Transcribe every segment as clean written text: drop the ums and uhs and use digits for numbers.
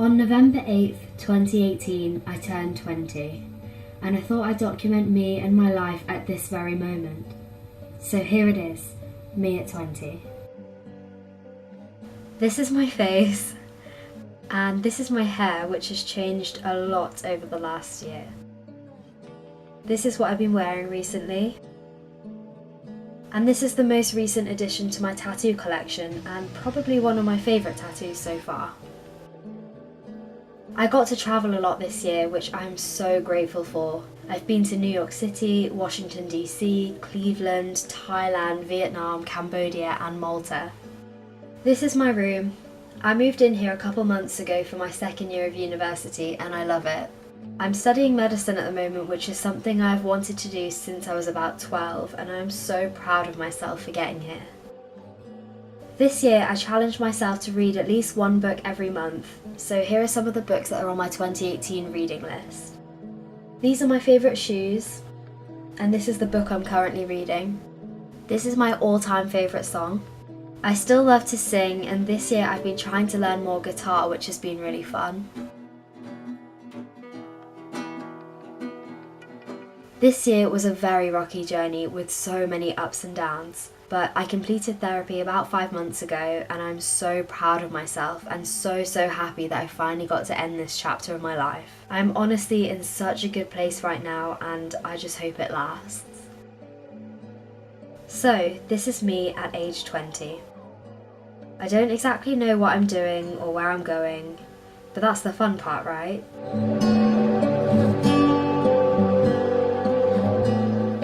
On November 8th, 2018, I turned 20, and I thought I'd document me and my life at this very moment. So here it is, me at 20. This is my face, and this is my hair, which has changed a lot over the last year. This is what I've been wearing recently. And this is the most recent addition to my tattoo collection, and probably one of my favourite tattoos so far. I got to travel a lot this year, which I'm so grateful for. I've been to New York City, Washington DC, Cleveland, Thailand, Vietnam, Cambodia and Malta. This is my room. I moved in here a couple months ago for my second year of university and I love it. I'm studying medicine at the moment, which is something I've wanted to do since I was about 12, and I'm so proud of myself for getting here. This year I challenged myself to read at least one book every month, so here are some of the books that are on my 2018 reading list. These are my favourite shoes, and this is the book I'm currently reading. This is my all-time favourite song. I still love to sing, and this year I've been trying to learn more guitar, which has been really fun. This year was a very rocky journey with so many ups and downs, but I completed therapy about 5 months ago and I'm so proud of myself and so happy that I finally got to end this chapter of my life. I'm honestly in such a good place right now and I just hope it lasts. So, this is me at age 20. I don't exactly know what I'm doing or where I'm going, but that's the fun part, right?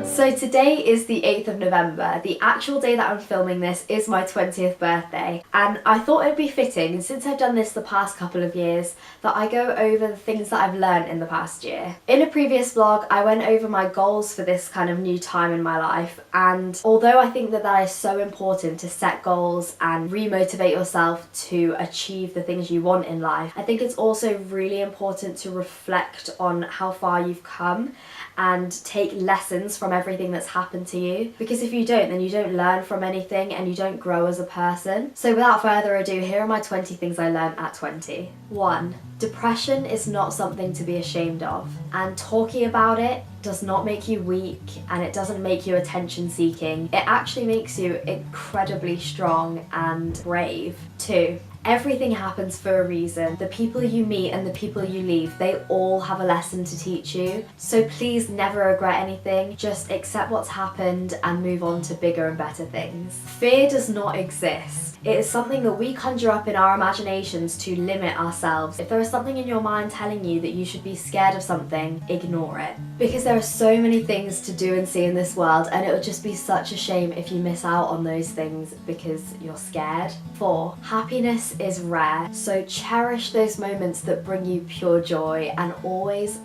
So today is the 8th of November. The actual day that I'm filming this is my 20th birthday, and I thought it'd be fitting, since I've done this the past couple of years, that I go over the things that I've learned in the past year. In a previous vlog I went over my goals for this kind of new time in my life, and although I think that is so important to set goals and re-motivate yourself to achieve the things you want in life, I think it's also really important to reflect on how far you've come and take lessons from everything that's happened to you, because if you don't, then you don't learn from anything and you don't grow as a person. So without further ado, here are my 20 things I learned at 20. 1. Depression is not something to be ashamed of, and talking about it does not make you weak and it doesn't make you attention seeking. It actually makes you incredibly strong and brave. 2. Everything happens for a reason. The people you meet and the people you leave, they all have a lesson to teach you. So please never regret anything. Just accept what's happened and move on to bigger and better things. Fear does not exist. It is something that we conjure up in our imaginations to limit ourselves. If there is something in your mind telling you that you should be scared of something, ignore it. Because there are so many things to do and see in this world, and it would just be such a shame if you miss out on those things because you're scared. 4. Happiness is rare, so cherish those moments that bring you pure joy and always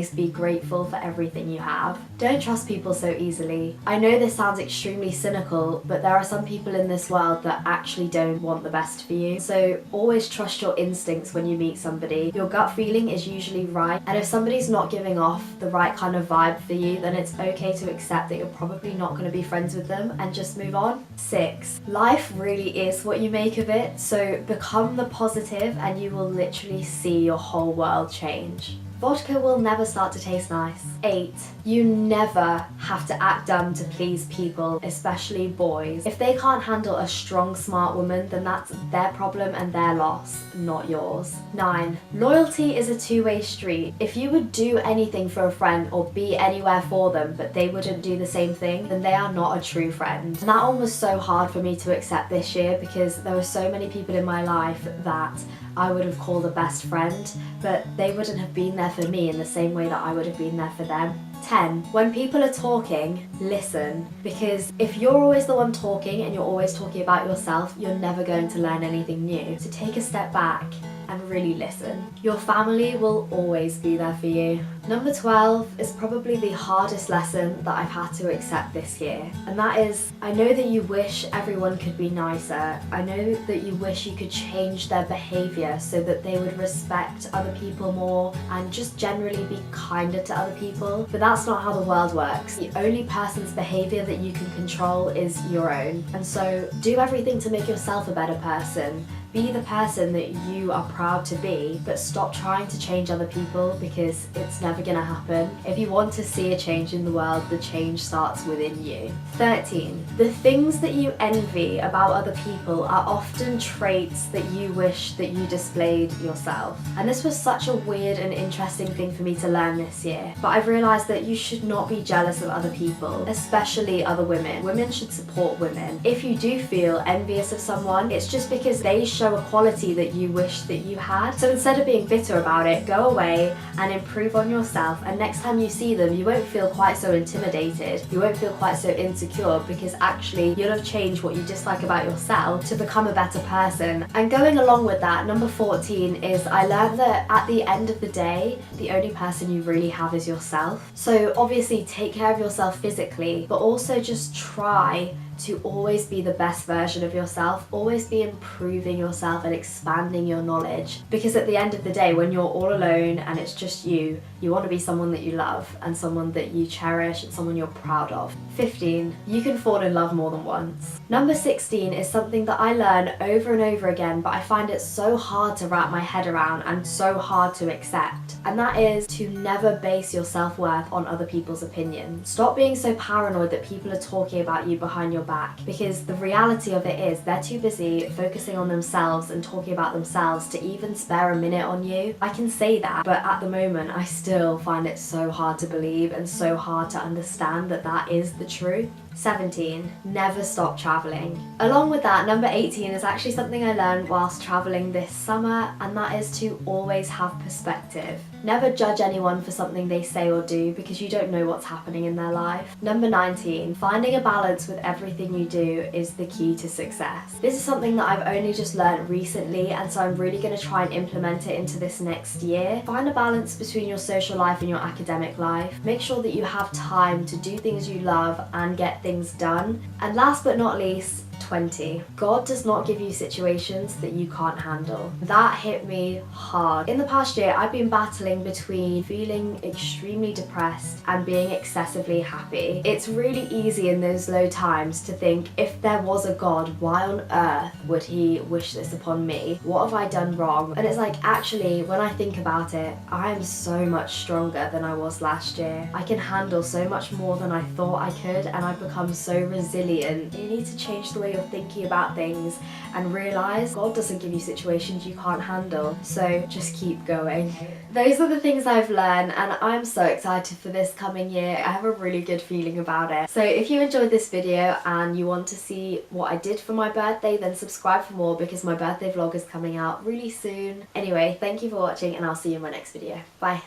be grateful for everything you have. Don't trust people so easily. I know this sounds extremely cynical, but there are some people in this world that actually don't want the best for you. So always trust your instincts when you meet somebody. Your gut feeling is usually right, and if somebody's not giving off the right kind of vibe for you, then it's okay to accept that you're probably not going to be friends with them and just move on. 6. Life really is what you make of it, so become the positive and you will literally see your whole world change. Vodka will never start to taste nice. 8. You never have to act dumb to please people, especially boys. If they can't handle a strong, smart woman, then that's their problem and their loss, not yours. 9. Loyalty is a two-way street. If you would do anything for a friend or be anywhere for them, but they wouldn't do the same thing, then they are not a true friend. And that one was so hard for me to accept this year, because there were so many people in my life that I would have called a best friend, but they wouldn't have been there for me in the same way that I would have been there for them. 10. When people are talking, listen, because if you're always the one talking and you're always talking about yourself, you're never going to learn anything new. So take a step back and really listen. Your family will always be there for you. Number 12 is probably the hardest lesson that I've had to accept this year, and that is, I know that you wish everyone could be nicer. I know that you wish you could change their behaviour so that they would respect other people more and just generally be kinder to other people, but that's not how the world works. The only person's behaviour that you can control is your own, and so do everything to make yourself a better person. Be the person that you are proud to be, but stop trying to change other people because it's never gonna happen. If you want to see a change in the world, the change starts within you. 13. The things that you envy about other people are often traits that you wish that you displayed yourself. And this was such a weird and interesting thing for me to learn this year. But I've realised that you should not be jealous of other people, especially other women. Women should support women. If you do feel envious of someone, it's just because they show a quality that you wish that you had. So instead of being bitter about it, go away and improve on yourself, and next time you see them, you won't feel quite so intimidated, you won't feel quite so insecure, because actually you'll have changed what you dislike about yourself to become a better person. And going along with that, number 14 is I learned that at the end of the day, the only person you really have is yourself. So obviously take care of yourself physically, but also just try to always be the best version of yourself, always be improving yourself and expanding your knowledge. Because at the end of the day, when you're all alone and it's just you want to be someone that you love and someone that you cherish and someone you're proud of. 15. You can fall in love more than once. Number 16 is something that I learn over and over again, but I find it so hard to wrap my head around and so hard to accept. And that is to never base your self-worth on other people's opinions. Stop being so paranoid that people are talking about you behind your back, because the reality of it is they're too busy focusing on themselves and talking about themselves to even spare a minute on you. I can say that, but at the moment I still find it so hard to believe and so hard to understand that that is the truth. 17. Never stop travelling. Along with that, number 18 is actually something I learned whilst travelling this summer, and that is to always have perspective. Never judge anyone for something they say or do, because you don't know what's happening in their life. Number 19. Finding a balance with everything you do is the key to success. This is something that I've only just learned recently, and so I'm really going to try and implement it into this next year. Find a balance between your social life and your academic life. Make sure that you have time to do things you love and get things done. And last but not least, 20. God does not give you situations that you can't handle. That hit me hard. In the past year, I've been battling between feeling extremely depressed and being excessively happy. It's really easy in those low times to think, if there was a God, why on earth would he wish this upon me? What have I done wrong? And it's like, actually, when I think about it, I am so much stronger than I was last year. I can handle so much more than I thought I could, and I've become so resilient. You need to change the way you're thinking about things and realize God doesn't give you situations you can't handle, so just keep going. Those are the things I've learned, and I'm so excited for this coming year. I have a really good feeling about it. So if you enjoyed this video and you want to see what I did for my birthday, then subscribe for more, because my birthday vlog is coming out really soon. Anyway, thank you for watching, and I'll see you in my next video. Bye.